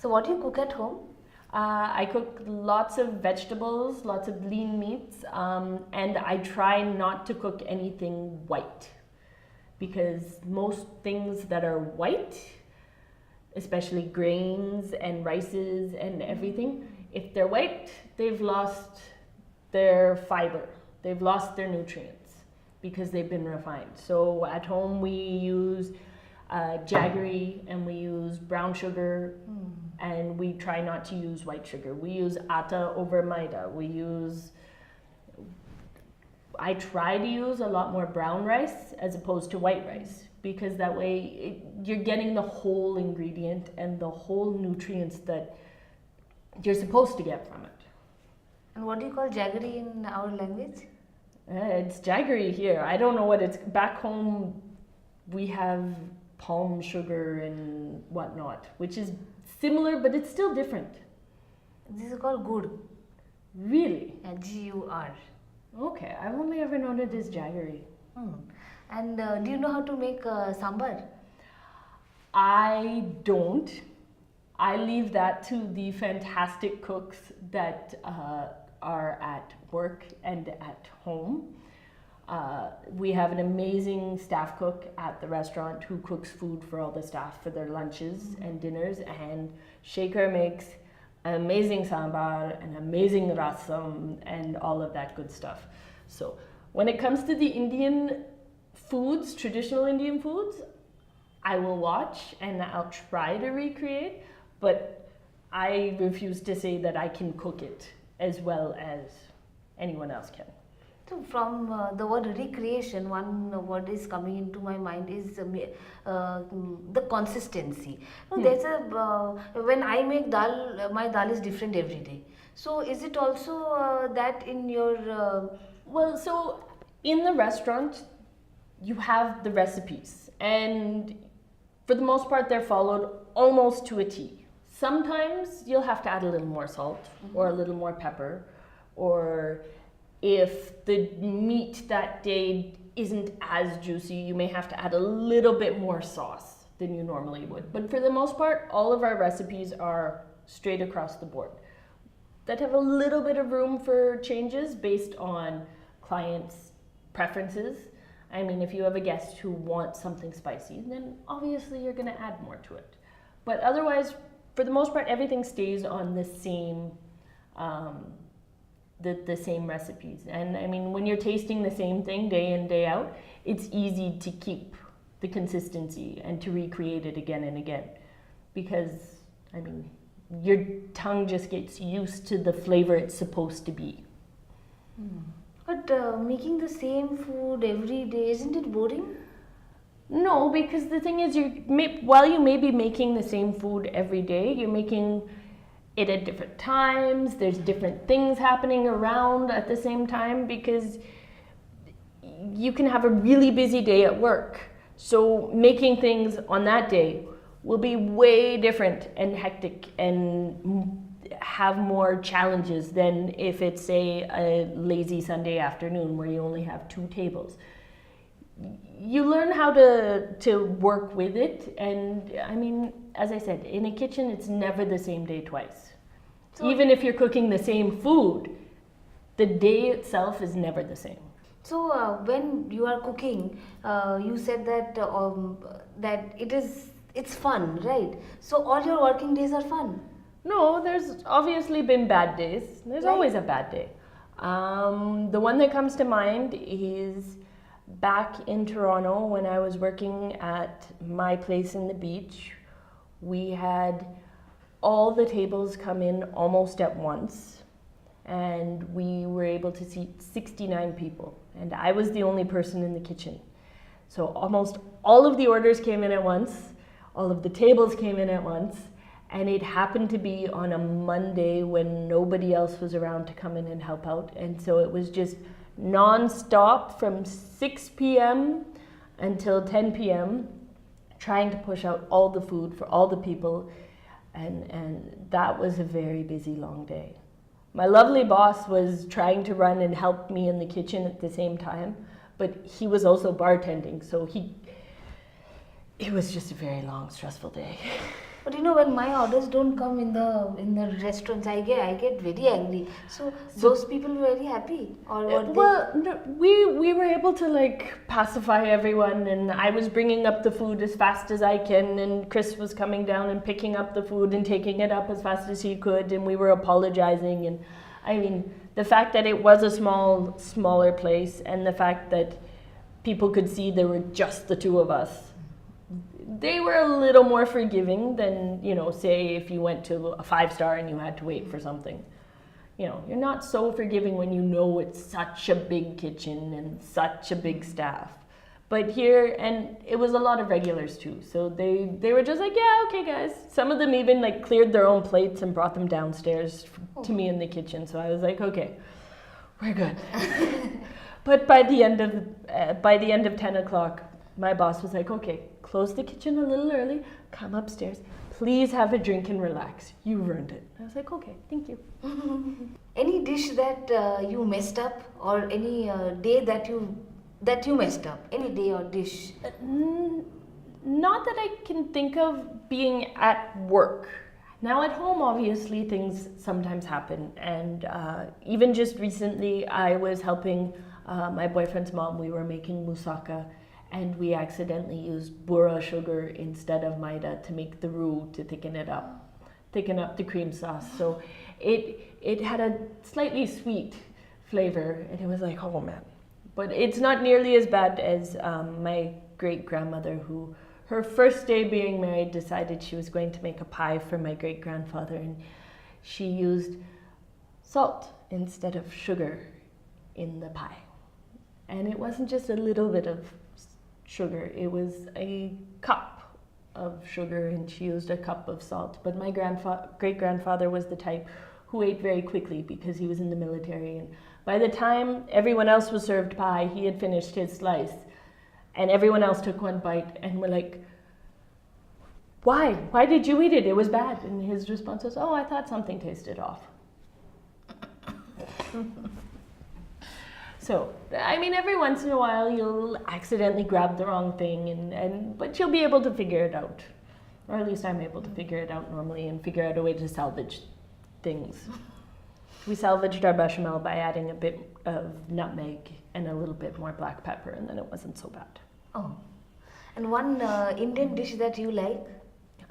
So what do you cook at home? I cook lots of vegetables, lots of lean meats, and I try not to cook anything white because most things that are white, especially grains and rices and everything, if they're white, they've lost their fiber, they've lost their nutrients because they've been refined. So at home we use jaggery and we use brown sugar and we try not to use white sugar. We use atta over maida. I try to use a lot more brown rice as opposed to white rice because that way you're getting the whole ingredient and the whole nutrients that you're supposed to get from it. And what do you call jaggery in our language? It's jaggery here. I don't know what it's. Back home, we have palm sugar and whatnot, which is similar, but it's still different. This is called gur. Really? Yeah, G-U-R. Okay, I've only ever known it as jaggery. And do you know how to make sambar? I don't. I leave that to the fantastic cooks that are at work and at home. We have an amazing staff cook at the restaurant who cooks food for all the staff for their lunches and dinners, and Shekhar makes an amazing sambar, an amazing rasam, and all of that good stuff. So when it comes to the Indian foods, traditional Indian foods, I will watch and I'll try to recreate, but I refuse to say that I can cook it as well as anyone else can. So from the word recreation, one word is coming into my mind is the consistency. There's when I make dal, my dal is different every day. So is it also that in your... Well, so in the restaurant, you have the recipes and for the most part they're followed almost to a T. Sometimes you'll have to add a little more salt or a little more pepper, or if the meat that day isn't as juicy, you may have to add a little bit more sauce than you normally would. But for the most part, all of our recipes are straight across the board that have a little bit of room for changes based on clients' preferences. I mean, if you have a guest who wants something spicy, then obviously you're going to add more to it. But otherwise, for the most part, everything stays on the same the same recipes. And I mean, when you're tasting the same thing day in, day out, it's easy to keep the consistency and to recreate it again and again. Because, I mean, your tongue just gets used to the flavor it's supposed to be. But making the same food every day, isn't it boring? No, because the thing is, while you may be making the same food every day, you're making it at different times. There's different things happening around at the same time because you can have a really busy day at work. So making things on that day will be way different and hectic and have more challenges than if it's, say, a lazy Sunday afternoon where you only have 2 tables. You learn how to work with it, and I mean, as I said, in a kitchen it's never the same day twice. So even if you're cooking the same food, the day itself is never the same. So when you are cooking, you said that that it's fun, right? So all your working days are fun? No, there's obviously been bad days. There's always a bad day. The one that comes to mind is back in Toronto when I was working at my place in the beach. We had all the tables come in almost at once, and we were able to seat 69 people, and I was the only person in the kitchen. So almost all of the orders came in at once, all of the tables came in at once, and it happened to be on a Monday when nobody else was around to come in and help out, and so it was just non-stop from 6 p.m. until 10 p.m. trying to push out all the food for all the people, and that was a very busy, long day. My lovely boss was trying to run and help me in the kitchen at the same time, but he was also bartending, so it was just a very long, stressful day. But when my orders don't come in the restaurants, I get very angry. So those people were very happy, or what? Well, no, we were able to like pacify everyone, and I was bringing up the food as fast as I can, and Chris was coming down and picking up the food and taking it up as fast as he could, and we were apologizing. And I mean, the fact that it was a smaller place, and the fact that people could see there were just the two of us, they were a little more forgiving than, say if you went to a 5-star and you had to wait for something. You're not so forgiving when you know it's such a big kitchen and such a big staff. But here, and it was a lot of regulars too, so they were just like, yeah, okay guys. Some of them even like cleared their own plates and brought them downstairs to me in the kitchen. So I was like, okay, we're good. But by the end of 10 o'clock, my boss was like, okay, close the kitchen a little early, come upstairs, please have a drink and relax. You ruined it. I was like, okay, thank you. Any dish that you messed up, or any day that you messed up? Any day or dish? Not that I can think of being at work. Now at home, obviously, things sometimes happen. And even just recently, I was helping my boyfriend's mom. We were making moussaka, and we accidentally used burra sugar instead of maida to make the roux to thicken up the cream sauce. So it had a slightly sweet flavor, and it was like, oh man. But it's not nearly as bad as my great-grandmother, who her first day being married decided she was going to make a pie for my great-grandfather, and she used salt instead of sugar in the pie. And it wasn't just a little bit of sugar, it was a cup of sugar, and she used a cup of salt. But my great-grandfather was the type who ate very quickly because he was in the military, and by the time everyone else was served pie, he had finished his slice, and everyone else took one bite and were like, why did you eat it? It was bad. And his response was, oh, I thought something tasted off. So, I mean, every once in a while you'll accidentally grab the wrong thing, but you'll be able to figure it out. Or at least I'm able to figure it out normally and figure out a way to salvage things. We salvaged our bechamel by adding a bit of nutmeg and a little bit more black pepper, and then it wasn't so bad. Oh, and one Indian dish that you like?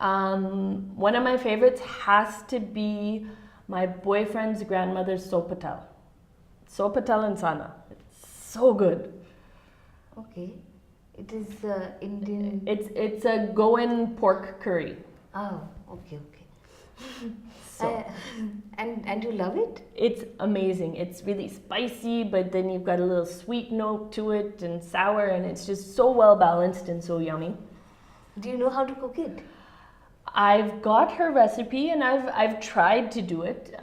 One of my favorites has to be my boyfriend's grandmother's sopatal. Sopatal and sana. It's so good. Okay. It is Indian. It's a Goan pork curry. Oh, okay. So, and you love it? It's amazing. It's really spicy, but then you've got a little sweet note to it and sour, and it's just so well balanced and so yummy. Do you know how to cook it? I've got her recipe, and I've tried to do it.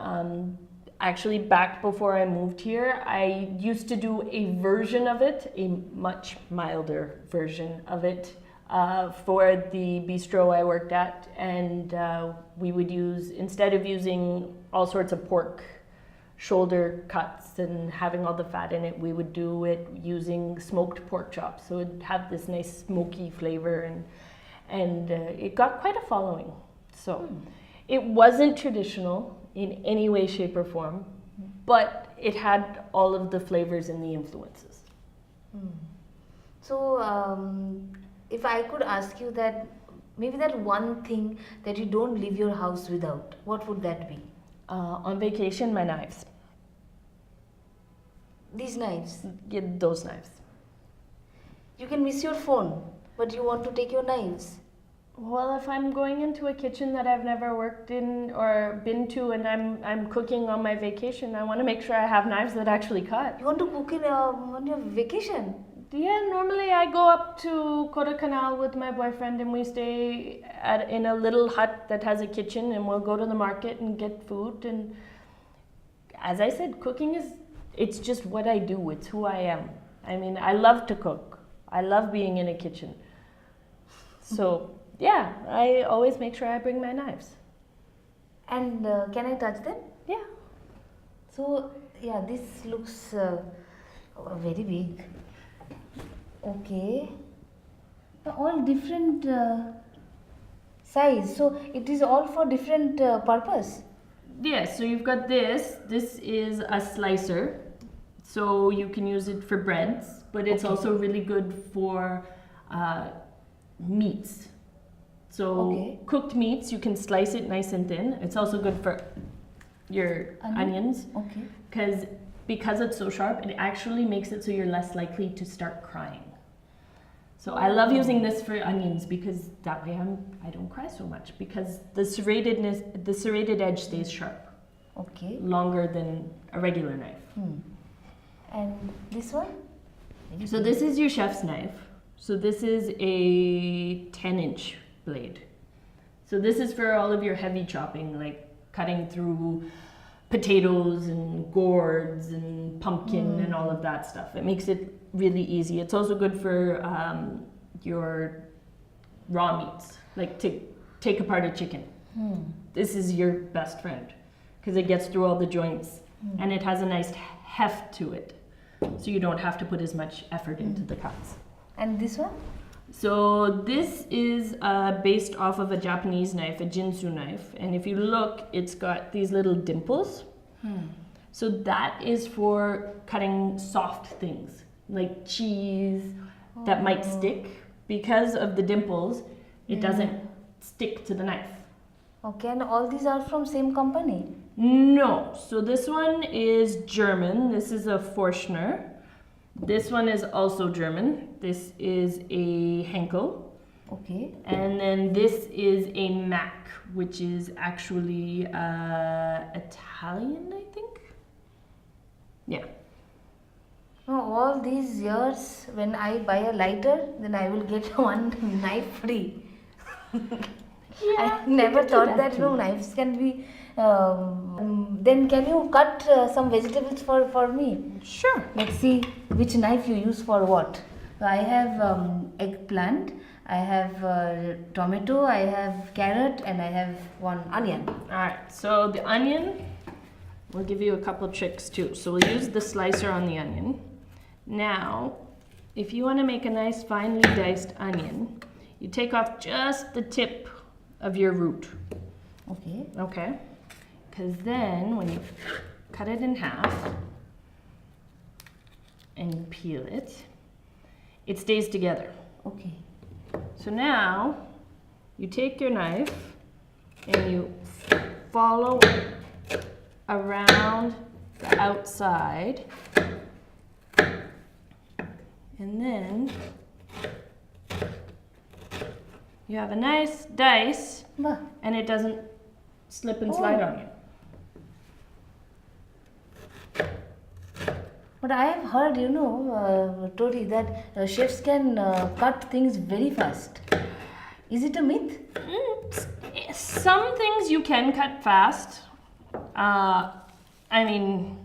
Actually, back before I moved here, I used to do a version of it, a much milder version of it, for the bistro I worked at, and we would use, instead of using all sorts of pork shoulder cuts and having all the fat in it, we would do it using smoked pork chops. So it'd have this nice smoky flavor, and it got quite a following. So it wasn't traditional in any way, shape, or form, but it had all of the flavors and the influences. So, if I could ask you that, maybe that one thing that you don't leave your house without, what would that be? On vacation, my knives. These knives. Yeah, those knives. You can miss your phone, but you want to take your knives. Well, if I'm going into a kitchen that I've never worked in or been to, and I'm cooking on my vacation, I want to make sure I have knives that actually cut. You want to cook on your vacation? Yeah, normally I go up to Kodaikanal with my boyfriend, and we stay in a little hut that has a kitchen, and we'll go to the market and get food. And as I said, cooking it's just what I do. It's who I am. I mean, I love to cook. I love being in a kitchen. So yeah, I always make sure I bring my knives. And can I touch them? Yeah. So yeah, this looks very big. Okay. All different size. So it is all for different purpose. Yeah, so you've got this. This is a slicer. So you can use it for breads, but it's Okay. also really good for meats. So Okay. cooked meats, you can slice it nice and thin. It's also good for your onions Okay. because it's so sharp, it actually makes it so you're less likely to start crying. So I love using this for onions because that way I don't cry so much because the serrated edge stays sharp Okay. longer than a regular knife. And this one? So this is your chef's knife. So this is a 10-inch blade. So this is for all of your heavy chopping, like cutting through potatoes and gourds and pumpkin and all of that stuff. It makes it really easy. It's also good for your raw meats, like to take apart a chicken. This is your best friend because it gets through all the joints and it has a nice heft to it. So you don't have to put as much effort into the cuts. And this one? So this is based off of a Japanese knife, a Jinsu knife. And if you look, it's got these little dimples. So that is for cutting soft things, like cheese that might stick. Because of the dimples, it doesn't stick to the knife. Okay, and all these are from same company? No, so this one is German. This is a Forstner. This one is also German. This is a Henkel. Okay. And then this is a Mac, which is actually Italian, I think. Yeah. No, all these years, when I buy a lighter, then I will get one knife free. I never thought that knives can be. Then can you cut some vegetables for me? Sure. Let's see which knife you use for what. I have eggplant, I have tomato, I have carrot, and I have one onion. All right, so the onion, we'll give you a couple tricks too. So we'll use the slicer on the onion. Now, if you want to make a nice finely diced onion, you take off just the tip of your root. Okay. Okay? Because then when you cut it in half and you peel it, it stays together. Okay. So now you take your knife and you follow around the outside, and then you have a nice dice Bah. and it doesn't slip and slide on you. But I have heard, Tori, that chefs can cut things very fast. Is it a myth? Some things you can cut fast. I mean,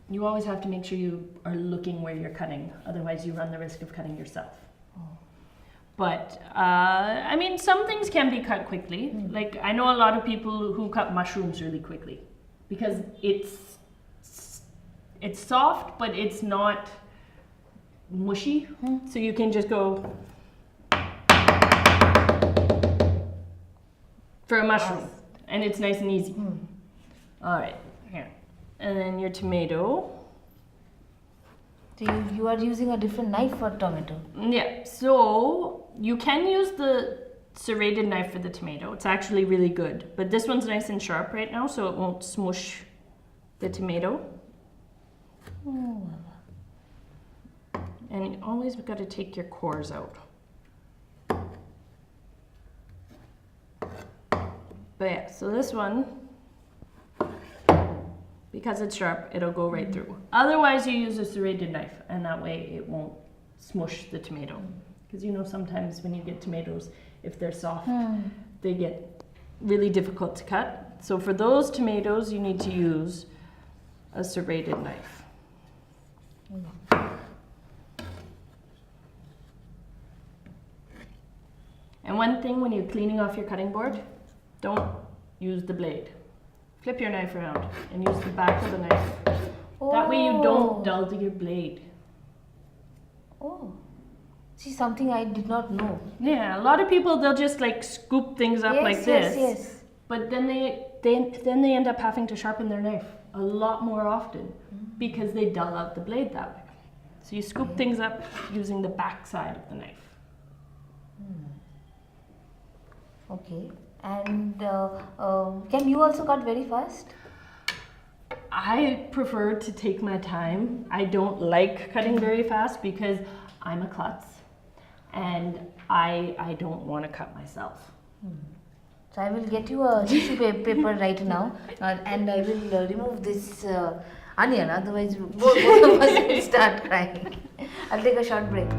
you always have to make sure you are looking where you're cutting. Otherwise, you run the risk of cutting yourself. But, I mean, some things can be cut quickly. Like, I know a lot of people who cut mushrooms really quickly because it's soft, but it's not mushy. So you can just go for a mushroom, and it's nice and easy. All right, here. And then your tomato. So you are using a different knife for tomato. Yeah, so you can use the serrated knife for the tomato. It's actually really good. But this one's nice and sharp right now, so it won't smush the tomato. And you always got to take your cores out. But yeah, so this one, because it's sharp, it'll go right through. Otherwise, you use a serrated knife, and that way it won't smush the tomato. Because sometimes when you get tomatoes, if they're soft, they get really difficult to cut. So for those tomatoes, you need to use a serrated knife. And one thing when you're cleaning off your cutting board, don't use the blade. Flip your knife around and use the back of the knife. That way you don't dull your blade. Oh. See, something I did not know. Yeah, a lot of people, they'll just like scoop things up like this. Yes. But then they end up having to sharpen their knife a lot more often because they dull out the blade that way. So you scoop things up using the back side of the knife. Okay. And can you also cut very fast? I prefer to take my time. I don't like cutting very fast because I'm a klutz and I don't want to cut myself. So I will get you a tissue paper right now, and I will remove this onion. Otherwise, both of us will start crying. I'll take a short break.